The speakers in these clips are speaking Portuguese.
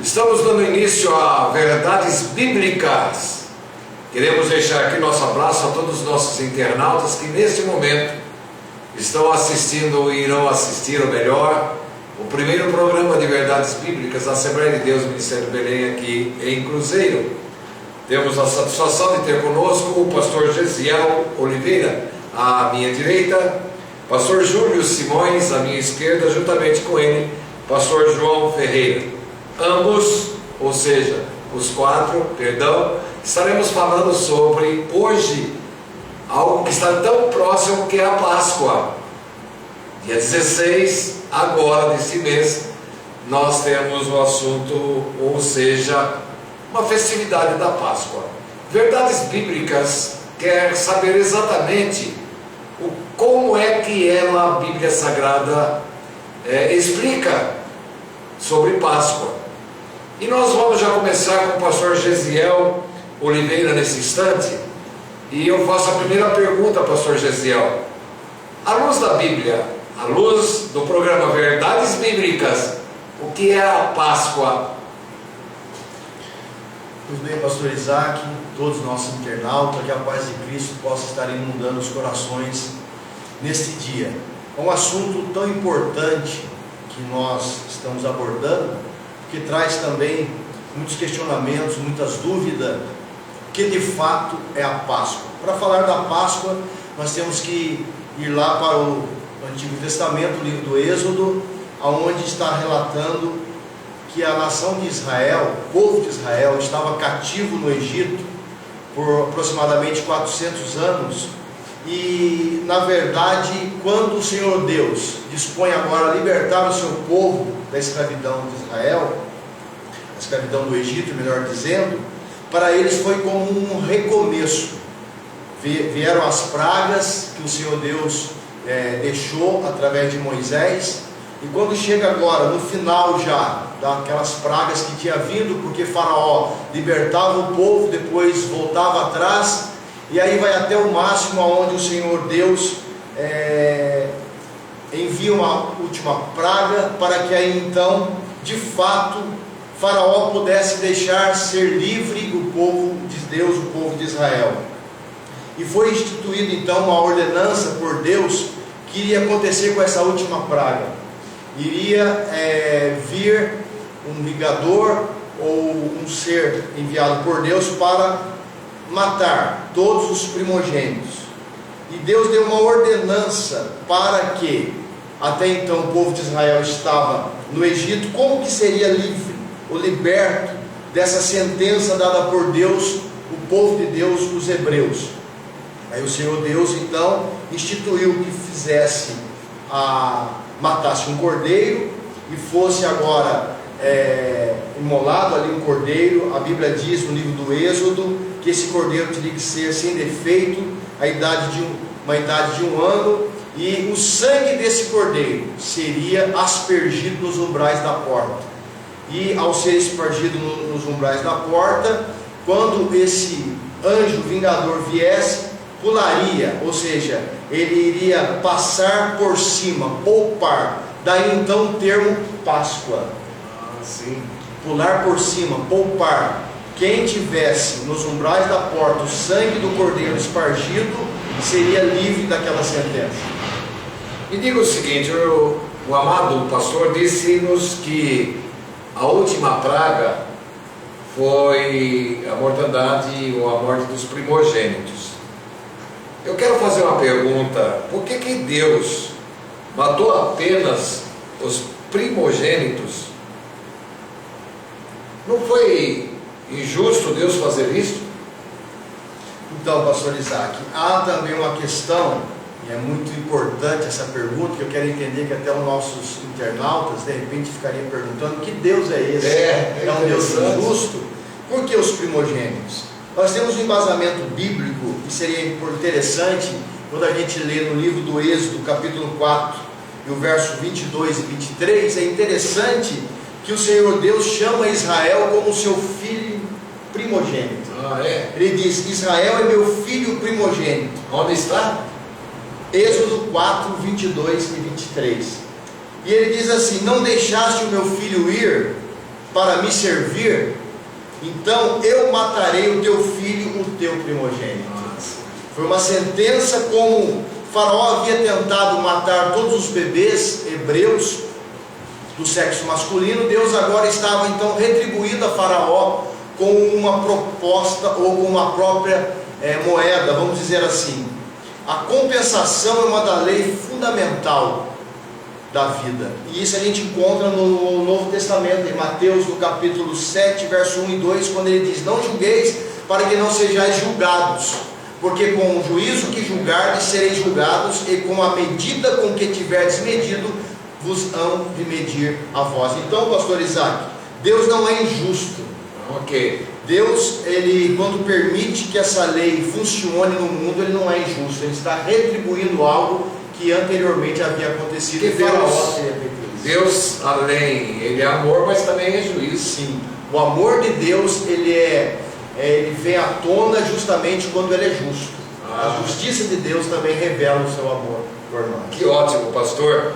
Estamos dando início a Verdades Bíblicas. Queremos deixar aqui nosso abraço a todos os nossos internautas que neste momento estão assistindo e irão assistir, ou melhor, o primeiro programa de Verdades Bíblicas da Assembleia de Deus, Ministério do Belém, aqui em Cruzeiro. Temos a satisfação de ter conosco o pastor Gesiel Oliveira, à minha direita, pastor Júlio Simões, à minha esquerda, juntamente com ele, pastor João Ferreira. Ambos, ou seja, os quatro, estaremos falando sobre, hoje, algo que está tão próximo que é a Páscoa. Dia 16, agora deste mês, nós temos o assunto, ou seja, uma festividade da Páscoa. Verdades Bíblicas quer saber exatamente como é que ela, a Bíblia Sagrada, explica sobre Páscoa. E nós vamos já começar com o pastor Gesiel Oliveira nesse instante. E eu faço a primeira pergunta, pastor Gesiel. À luz da Bíblia, à luz do programa Verdades Bíblicas, o que é a Páscoa? Tudo bem, pastor Isaac, todos os nossos internautas, que a paz de Cristo possa estar inundando os corações neste dia. É um assunto tão importante que nós estamos abordando, que traz também muitos questionamentos, muitas dúvidas, que de fato é a Páscoa. Para falar da Páscoa, nós temos que ir lá para o Antigo Testamento, o livro do Êxodo, onde está relatando que a nação de Israel, o povo de Israel, estava cativo no Egito por aproximadamente 400 anos, e na verdade, quando o Senhor Deus dispõe agora a libertar o seu povo da escravidão de Israel, a escravidão do Egito, melhor dizendo, para eles foi como um recomeço. Vieram as pragas que o Senhor Deus deixou através de Moisés, e quando chega agora, no final já, daquelas pragas que tinha vindo, porque Faraó libertava o povo, depois voltava atrás, e aí vai até o máximo onde o Senhor Deus envia uma última praga, para que aí então, de fato, Faraó pudesse deixar ser livre o povo de Deus, o povo de Israel. E foi instituída então uma ordenança por Deus que iria acontecer com essa última praga. Iria vir um vingador ou um ser enviado por Deus para matar todos os primogênitos. E Deus deu uma ordenança para que, até então o povo de Israel estava no Egito, como que seria livre ou liberto dessa sentença dada por Deus, o povo de Deus, os hebreus. Aí o Senhor Deus então instituiu que matasse um cordeiro e fosse agora imolado ali um cordeiro. A Bíblia diz no livro do Êxodo que esse cordeiro teria que ser sem defeito, uma idade de 1 ano, e o sangue desse cordeiro seria aspergido nos umbrais da porta. E ao ser aspergido nos umbrais da porta, quando esse anjo vingador viesse, pularia, ou seja, ele iria passar por cima, poupar. Daí então o termo Páscoa. Sim. Pular por cima, poupar. Quem tivesse nos umbrais da porta o sangue do cordeiro espargido, seria livre daquela sentença. Me diga o seguinte, o amado pastor disse-nos que a última praga foi a mortandade ou a morte dos primogênitos. Eu quero fazer uma pergunta: por que Deus matou apenas os primogênitos? Não foi injusto Deus fazer isso? Então, pastor Isaac, há também uma questão, e é muito importante essa pergunta, que eu quero entender que até os nossos internautas de repente ficariam perguntando: que Deus é esse? É um Deus injusto? Por que os primogênitos? Nós temos um embasamento bíblico que seria interessante quando a gente lê no livro do Êxodo, capítulo 4, e o verso 22 e 23. É interessante que o Senhor Deus chama Israel como seu filho primogênito. Ele diz: Israel é meu filho primogênito. Onde está? Êxodo 4, 22 e 23. E ele diz assim: não deixaste o meu filho ir, para me servir, então eu matarei o teu filho, o teu primogênito. Foi uma sentença. Como Faraó havia tentado matar todos os bebês hebreus do sexo masculino, Deus agora estava então retribuindo a Faraó com uma proposta, ou com uma própria moeda, vamos dizer assim. A compensação é uma da lei fundamental da vida, e isso a gente encontra no Novo Testamento, em Mateus, no capítulo 7, verso 1 e 2, quando ele diz: não julgueis para que não sejais julgados, porque com o juízo que julgardes sereis julgados, e com a medida com que tiverdes medido vos hão de medir a vós. Então, pastor Isaac, Deus não é injusto. Ok. Deus, ele, quando permite que essa lei funcione no mundo, ele não é injusto. Ele está retribuindo algo que anteriormente havia acontecido. Que Deus, além, ele é amor, mas também é juízo. Sim. O amor de Deus, ele vem à tona justamente quando ele é justo. A justiça de Deus também revela o seu amor por nós. Que ótimo, pastor.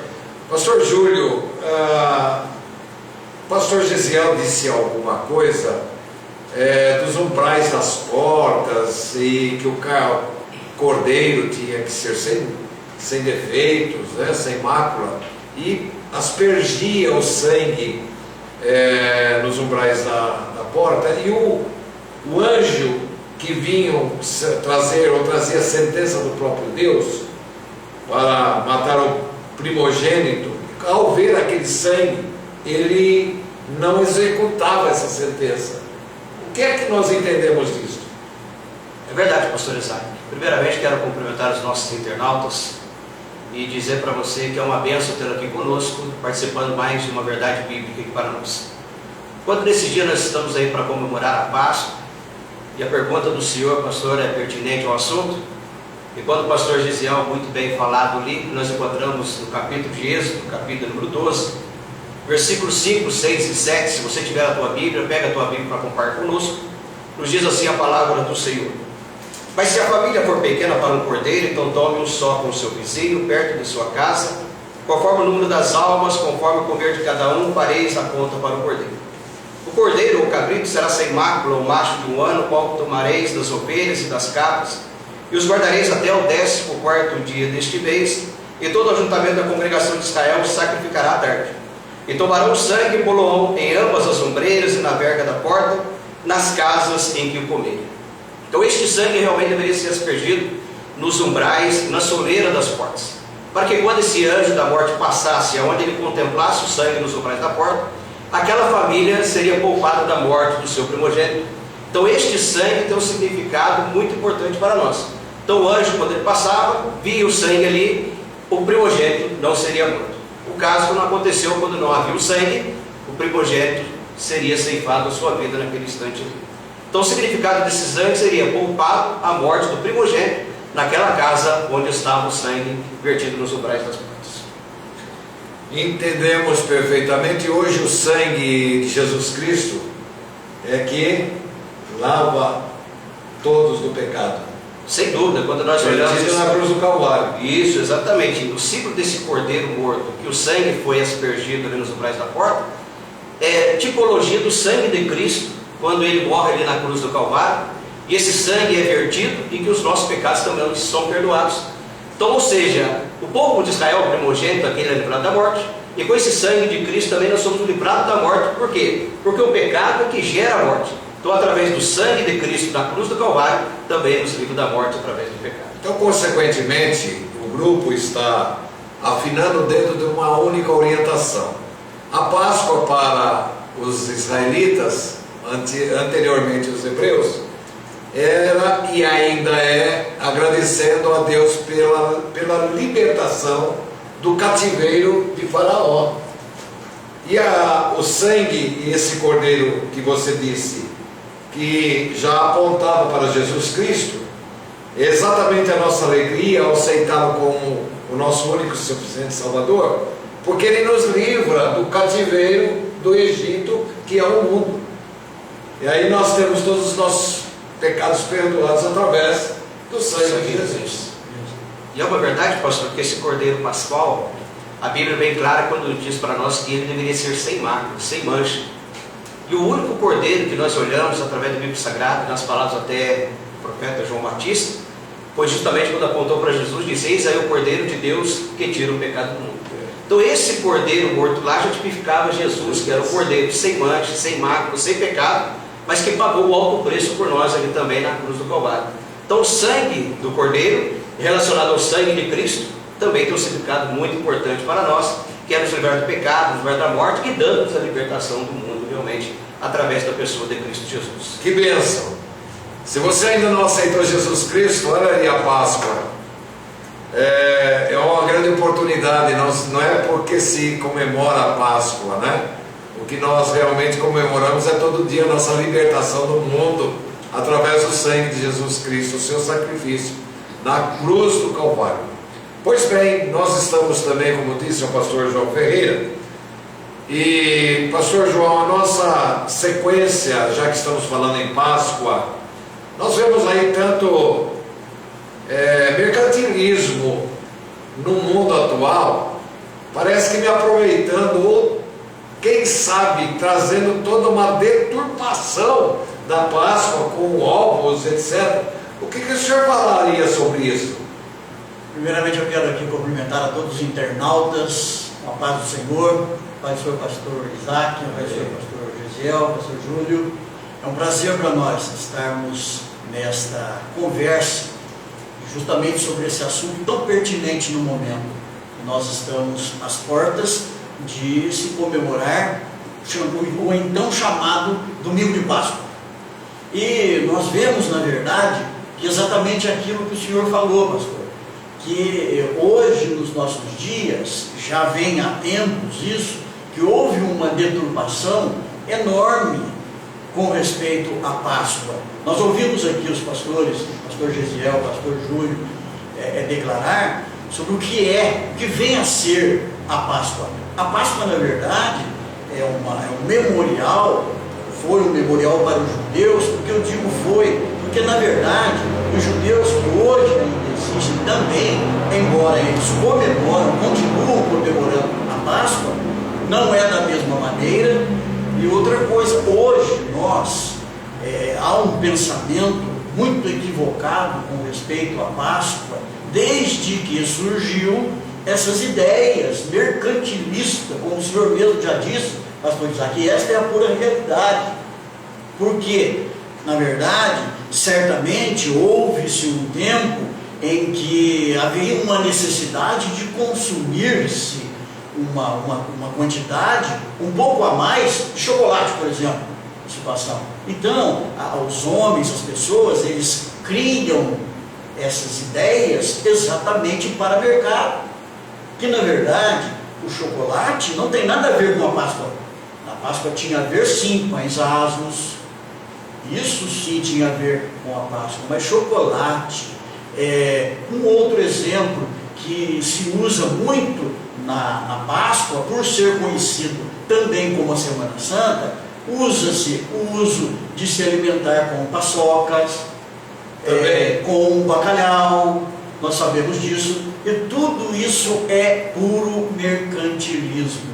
Pastor Júlio, pastor Gesiel disse alguma coisa dos umbrais das portas, e que o cordeiro tinha que ser sem defeitos, né, sem mácula, e aspergia o sangue nos umbrais da porta, e o anjo que vinham trazer, ou trazia a sentença do próprio Deus para matar o primogênito, ao ver aquele sangue, ele não executava essa sentença. O que é que nós entendemos disso? É verdade, pastor Isaac. Primeiramente, quero cumprimentar os nossos internautas e dizer para você que é uma bênção tê-lo aqui conosco, participando mais de uma verdade bíblica aqui para nós. Quando nesse dia nós estamos aí para comemorar a Páscoa, e a pergunta do senhor, pastor, é pertinente ao assunto, e quando o pastor Gesiel, muito bem falado ali, nós encontramos no capítulo de Êxodo, capítulo número 12, versículos 5, 6 e 7, se você tiver a tua Bíblia, pega a tua Bíblia para compartilhar conosco. Nos diz assim a palavra do Senhor: mas se a família for pequena para um cordeiro, então tome um só com o seu vizinho, perto de sua casa, conforme o número das almas, conforme o comer de cada um, fareis a conta para o cordeiro. O cordeiro ou cabrito será sem mácula, ou macho de 1 ano, qual tomareis das ovelhas e das cabras, e os guardareis até o 14º dia deste mês, e todo o ajuntamento da congregação de Israel sacrificará à tarde. E tomarão o sangue e poloão em ambas as ombreiras e na verga da porta, nas casas em que o comerem. Então este sangue realmente deveria ser aspergido nos umbrais, na soleira das portas, para que quando esse anjo da morte passasse aonde ele contemplasse o sangue nos umbrais da porta, aquela família seria poupada da morte do seu primogênito. Então este sangue tem um significado muito importante para nós. Então o anjo, quando ele passava, via o sangue ali, o primogênito não seria morto. O caso não aconteceu quando não havia o sangue, o primogênito seria ceifado a sua vida naquele instante ali. Então o significado desse sangue seria poupado a morte do primogênito naquela casa onde estava o sangue vertido nos umbrais das portas. Entendemos perfeitamente. Hoje o sangue de Jesus Cristo é que lava todos do pecado. Sem dúvida, quando nós olhamos na cruz do Calvário. Isso, exatamente. O símbolo desse cordeiro morto, que o sangue foi aspergido ali nos umbrais da porta, é tipologia do sangue de Cristo, quando ele morre ali na cruz do Calvário, e esse sangue é vertido e que os nossos pecados também são perdoados. Então, ou seja, o povo de Israel, o primogênito, aquele é livrado da morte, e com esse sangue de Cristo também nós somos livrados da morte. Por quê? Porque o pecado é que gera a morte. Então, através do sangue de Cristo na cruz do Calvário, também nos livra da morte através do pecado. Então, consequentemente, o grupo está afinando dentro de uma única orientação. A Páscoa para os israelitas, anteriormente os hebreus, era e ainda é agradecendo a Deus pela libertação do cativeiro de Faraó. E o sangue e esse cordeiro que você disse, que já apontava para Jesus Cristo, é exatamente a nossa alegria ao aceitá-lo como o nosso único e suficiente Salvador, porque ele nos livra do cativeiro do Egito, que é o mundo. E aí nós temos todos os nossos pecados perdoados através do sangue de Jesus. E é uma verdade, pastor, que esse cordeiro pascual, a Bíblia é bem clara quando diz para nós que ele deveria ser sem mácula, sem mancha. E o único cordeiro que nós olhamos através do Bíblia Sagrada, nas palavras até do profeta João Batista, foi justamente quando apontou para Jesus, disse: eis aí o cordeiro de Deus que tira o pecado do mundo. Então esse cordeiro morto lá já tipificava Jesus, que era o cordeiro sem mancha, sem mácula, sem pecado, mas que pagou o alto preço por nós ali também na cruz do Calvário. Então o sangue do cordeiro, relacionado ao sangue de Cristo, também tem um significado muito importante para nós, que é nos livrar do pecado, nos livrar da morte e dando-nos a libertação do mundo, realmente, através da pessoa de Cristo Jesus. Que bênção! Se você ainda não aceitou Jesus Cristo, olha aí a Páscoa. É uma grande oportunidade. Não é porque se comemora a Páscoa, né? O que nós realmente comemoramos é todo dia a nossa libertação do mundo através do sangue de Jesus Cristo, o seu sacrifício na cruz do Calvário. Pois bem, nós estamos também, como disse o pastor João Ferreira, e pastor João, a nossa sequência, já que estamos falando em Páscoa, nós vemos aí tanto mercantilismo no mundo atual, parece que me aproveitando, ou quem sabe trazendo toda uma deturpação da Páscoa com ovos, etc. O que o senhor falaria sobre isso? Primeiramente eu quero aqui cumprimentar a todos os internautas, com a paz do Senhor, a paz do senhor pastor Isaac, a paz do senhor pastor Gesiel, pastor Júlio. É um prazer para nós estarmos nesta conversa, justamente sobre esse assunto tão pertinente no momento. Nós estamos às portas de se comemorar o então chamado Domingo de Páscoa. E nós vemos, na verdade, que exatamente aquilo que o senhor falou, pastor, que hoje, nos nossos dias, já vem há tempos isso, que houve uma deturpação enorme com respeito à Páscoa. Nós ouvimos aqui os pastores, o pastor Gesiel, o pastor Júlio, declarar sobre o que vem a ser a Páscoa. A Páscoa, na verdade, é um memorial, foi um memorial para os judeus. Porque eu digo foi, porque na verdade, os judeus que hoje ainda existem também, embora eles continuam comemorando a Páscoa, não é da mesma maneira. E outra coisa, hoje há um pensamento muito equivocado com respeito à Páscoa, desde que surgiu essas ideias mercantilistas, como o senhor mesmo já disse, pastor Isaac, e esta é a pura realidade. Porque, na verdade, certamente houve-se um tempo em que havia uma necessidade de consumir-se uma quantidade um pouco a mais de chocolate, por exemplo, situação. Então, os homens, as pessoas, eles criam essas ideias exatamente para mercado, que na verdade o chocolate não tem nada a ver com a Páscoa. A Páscoa tinha a ver sim com pães asmos, isso sim tinha a ver com a Páscoa, mas chocolate um outro exemplo que se usa muito na Páscoa, por ser conhecido também como a Semana Santa, usa-se o uso de se alimentar com paçocas, com bacalhau, nós sabemos disso, e tudo isso é puro mercantilismo.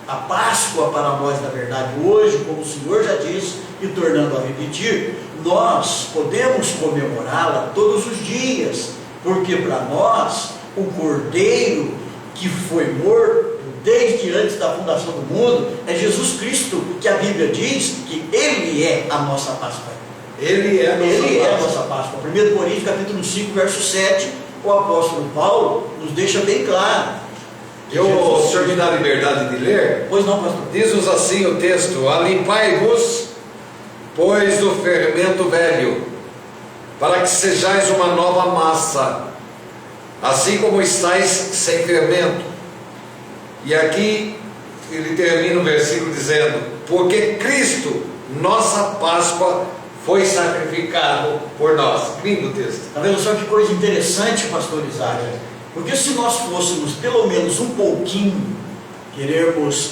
A Páscoa para nós, na verdade, hoje, como o Senhor já disse, e tornando a repetir, nós podemos comemorá-la todos os dias, porque para nós, o Cordeiro que foi morto desde antes da fundação do mundo é Jesus Cristo, que a Bíblia diz que Ele é a nossa Páscoa. Ele é a nossa Páscoa. 1 Coríntios capítulo 5, verso 7, o apóstolo Paulo nos deixa bem claro. O senhor me dá liberdade de ler? Pois não, pastor. Diz-nos assim o texto: alimpai-vos, pois, do fermento velho, para que sejais uma nova massa, assim como estáis sem fermento. E aqui ele termina o versículo dizendo: porque Cristo, nossa Páscoa, foi sacrificado por nós. Lindo texto. Está vendo só que coisa interessante, pastor Isaac? Porque se nós fôssemos pelo menos um pouquinho, querermos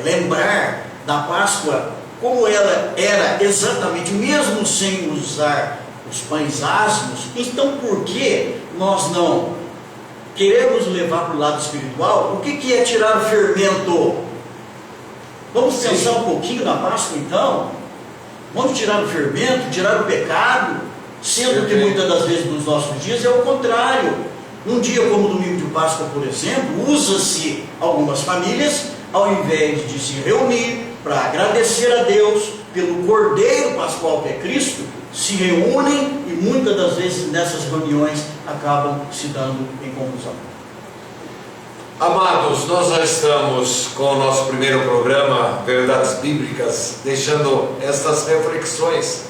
lembrar da Páscoa como ela era exatamente, mesmo sem usar os pães asmos, então por que nós não queremos levar para o lado espiritual? O que é tirar o fermento? Vamos pensar um pouquinho na Páscoa então? Vamos tirar o fermento, tirar o pecado, sendo que muitas das vezes nos nossos dias é o contrário. Num dia como o domingo de Páscoa, por exemplo, usa-se algumas famílias, ao invés de se reunir para agradecer a Deus pelo Cordeiro Pascual que é Cristo, se reúnem e muitas das vezes nessas reuniões acabam se dando em confusão. Amados, nós já estamos com o nosso primeiro programa, Verdades Bíblicas, deixando estas reflexões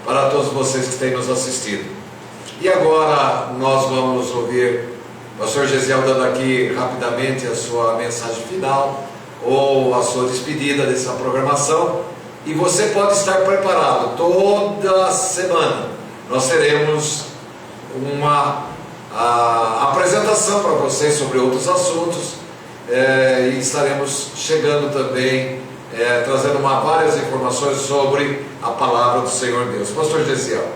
para todos vocês que têm nos assistido. E agora nós vamos ouvir o pastor Gesiel dando aqui rapidamente a sua mensagem final, ou a sua despedida dessa programação, e você pode estar preparado. Toda semana nós teremos uma apresentação para vocês sobre outros assuntos, e estaremos chegando também, trazendo várias informações sobre a palavra do Senhor Deus. Pastor Gesiel.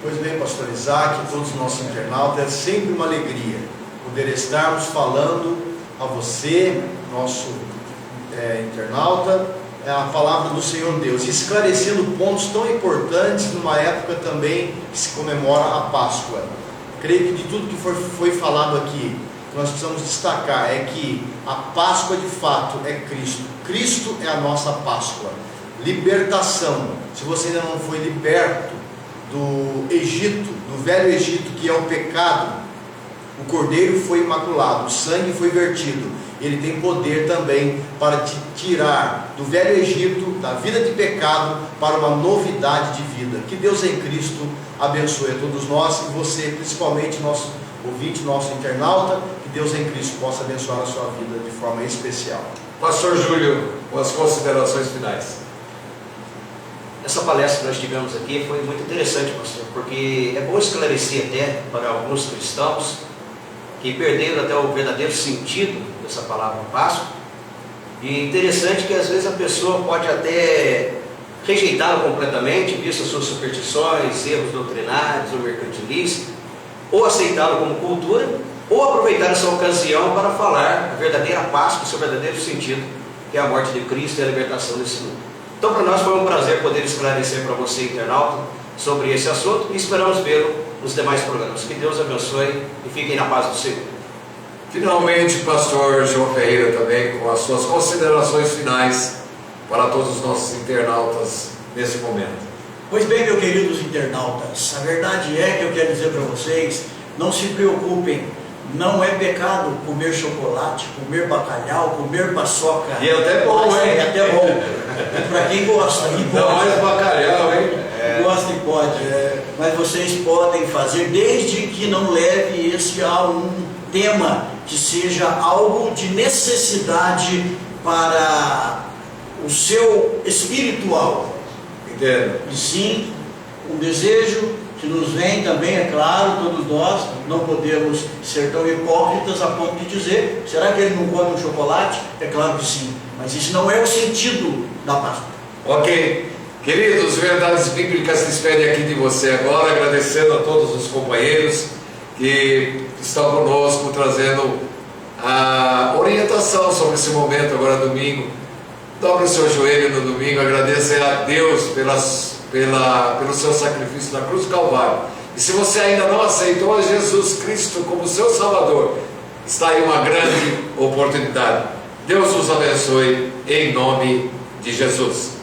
Pois bem, pastor Isaac, todos os nossos internautas, é sempre uma alegria poder estarmos falando a você, nosso internauta, a palavra do Senhor Deus, esclarecendo pontos tão importantes numa época também que se comemora a Páscoa. Creio que de tudo que foi falado aqui, o que nós precisamos destacar é que a Páscoa de fato é Cristo. Cristo é a nossa Páscoa. Libertação. Se você ainda não foi liberto do Egito, do velho Egito, que é o pecado, o Cordeiro foi imaculado, o sangue foi vertido. Ele tem poder também para te tirar do velho Egito, da vida de pecado, para uma novidade de vida. Que Deus em Cristo abençoe a todos nós, e você, principalmente nosso ouvinte, nosso internauta, que Deus em Cristo possa abençoar a sua vida de forma especial. Pastor Júlio, com as considerações finais. Essa palestra que nós tivemos aqui foi muito interessante, pastor, porque é bom esclarecer até para alguns cristãos que perderam até o verdadeiro sentido dessa palavra Páscoa. E interessante que às vezes a pessoa pode até rejeitá-la completamente, visto as suas superstições, erros doutrinários ou mercantilistas, ou aceitá-la como cultura, ou aproveitar essa ocasião para falar a verdadeira Páscoa, o seu verdadeiro sentido, que é a morte de Cristo e a libertação desse mundo. Então, para nós foi um prazer poder esclarecer para você, internauta, sobre esse assunto, e esperamos vê-lo nos demais programas. Que Deus abençoe e fiquem na paz do Senhor. Finalmente, pastor João Ferreira também, com as suas considerações finais para todos os nossos internautas nesse momento. Pois bem, meus queridos internautas, a verdade é que eu quero dizer para vocês, não se preocupem, não é pecado comer chocolate, comer bacalhau, comer paçoca. E é até bom, hein? É até bom. Para quem gosta, e não mais bacalhau, hein? Gosta e pode. Mas vocês podem fazer, desde que não leve esse a um tema que seja algo de necessidade para o seu espiritual. Entendo. E sim, um desejo que nos vem também, é claro, todos nós não podemos ser tão hipócritas a ponto de dizer, será que ele não come um chocolate? É claro que sim, mas isso não é o sentido da Páscoa. Ok, queridos, Verdades Bíblicas despedem aqui de você agora, agradecendo a todos os companheiros que estão conosco, trazendo a orientação sobre esse momento agora domingo. Dobre o seu joelho no domingo, agradeça a Deus pelo seu sacrifício na cruz do Calvário. E se você ainda não aceitou a Jesus Cristo como seu Salvador, está aí uma grande oportunidade. Deus os abençoe em nome de Jesus.